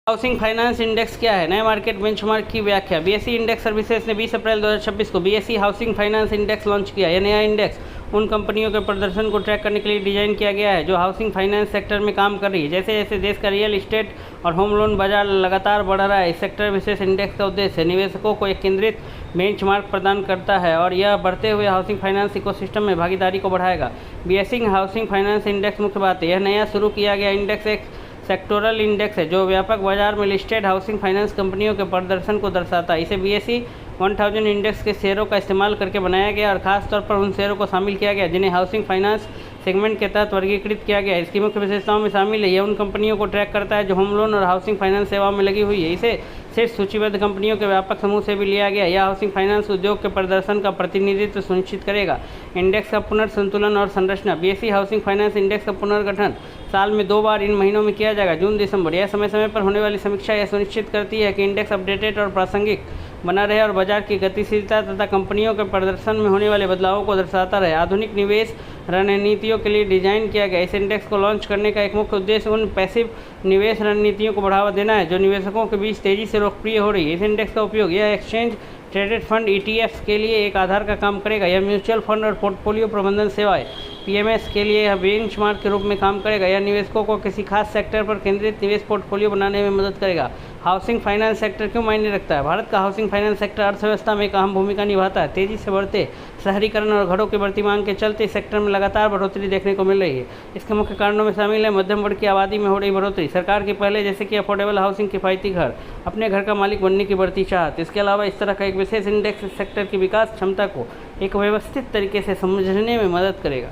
Housing finance index क्या है? नए मार्केट बेंचमार्क की व्याख्या। बीएसई इंडेक्स सर्विसेज ने 20 अप्रैल 2026 को BSE housing finance index launch किया। यह नया इंडेक्स उन कंपनियों के प्रदर्शन को ट्रैक करने के लिए डिजाइन किया गया है जो हाउसिंग फाइनेंस सेक्टर में काम कर रही है। जैसे जैसे देश का रियल इस्टेट और होम लोन बाजार लगातार बढ़ रहा है, इस सेक्टर विशेष इंडेक्स का उद्देश्य निवेशकों को एक केंद्रित बेंचमार्क प्रदान करता है और यह बढ़ते हुए हाउसिंग फाइनेंस इकोसिस्टम में भागीदारी को बढ़ाएगा। बीएसई हाउसिंग फाइनेंस इंडेक्स मुख्य बात है, यह नया शुरू किया गया इंडेक्स एक सेक्टोरल इंडेक्स है जो व्यापक बाजार में लिस्टेड हाउसिंग फाइनेंस कंपनियों के प्रदर्शन को दर्शाता है। इसे बीएसई 1000 इंडेक्स के शेयरों का इस्तेमाल करके बनाया गया और खासतौर पर उन शेयरों को शामिल किया गया जिन्हें हाउसिंग फाइनेंस सेगमेंट के तहत वर्गीकृत किया गया है। इसकी मुख्य विशेषताओं में शामिल है, यह उन कंपनियों को ट्रैक करता है जो होम लोन और हाउसिंग फाइनेंस सेवाओं में लगी हुई है। इसे सिर्फ सूचीबद्ध कंपनियों के व्यापक समूह से भी लिया गया। यह हाउसिंग फाइनेंस उद्योग के प्रदर्शन का प्रतिनिधित्व सुनिश्चित करेगा। इंडेक्स का पुनर्संतुलन और संरचना। बीएसई हाउसिंग फाइनेंस इंडेक्स का पुनर्गठन साल में 2 बार इन महीनों में किया जाएगा, जून दिसंबर। यह समय समय पर होने वाली समीक्षा यह सुनिश्चित करती है कि इंडेक्स अपडेटेड और प्रासंगिक बना रहे और बाजार की गतिशीलता तथा कंपनियों के प्रदर्शन में होने वाले बदलावों को दर्शाता रहे। आधुनिक निवेश रणनीतियों के लिए डिजाइन किया गया। इस इंडेक्स को लॉन्च करने का एक मुख्य उद्देश्य उन पैसिव निवेश रणनीतियों को बढ़ावा देना है जो निवेशकों के बीच तेजी से लोकप्रिय हो रही है। इस इंडेक्स का उपयोग यह एक्सचेंज ट्रेडेड फंड ईटीएफ्स के लिए एक आधार का काम करेगा। यह म्यूचुअल फंड और पोर्टफोलियो प्रबंधन सेवाएं पीएमएस के लिए यह बेंचमार्क के रूप में काम करेगा। यह निवेशकों को किसी खास सेक्टर पर केंद्रित निवेश पोर्टफोलियो बनाने में मदद करेगा। हाउसिंग फाइनेंस सेक्टर क्यों मायने रखता है? भारत का हाउसिंग फाइनेंस सेक्टर अर्थव्यवस्था में एक अहम भूमिका निभाता है। तेजी से बढ़ते शहरीकरण और घरों की बढ़ती मांग के चलते इस सेक्टर में लगातार बढ़ोतरी देखने को मिल रही है। इसके मुख्य कारणों में शामिल है मध्यम वर्ग की आबादी में हो रही बढ़ोतरी, सरकार की पहले जैसे कि अफोर्डेबल हाउसिंग, किफायती घर, अपने घर का मालिक बनने की बढ़ती चाहत। इसके अलावा इस तरह का एक विशेष इंडेक्स सेक्टर की विकास क्षमता को एक व्यवस्थित तरीके से समझने में मदद करेगा।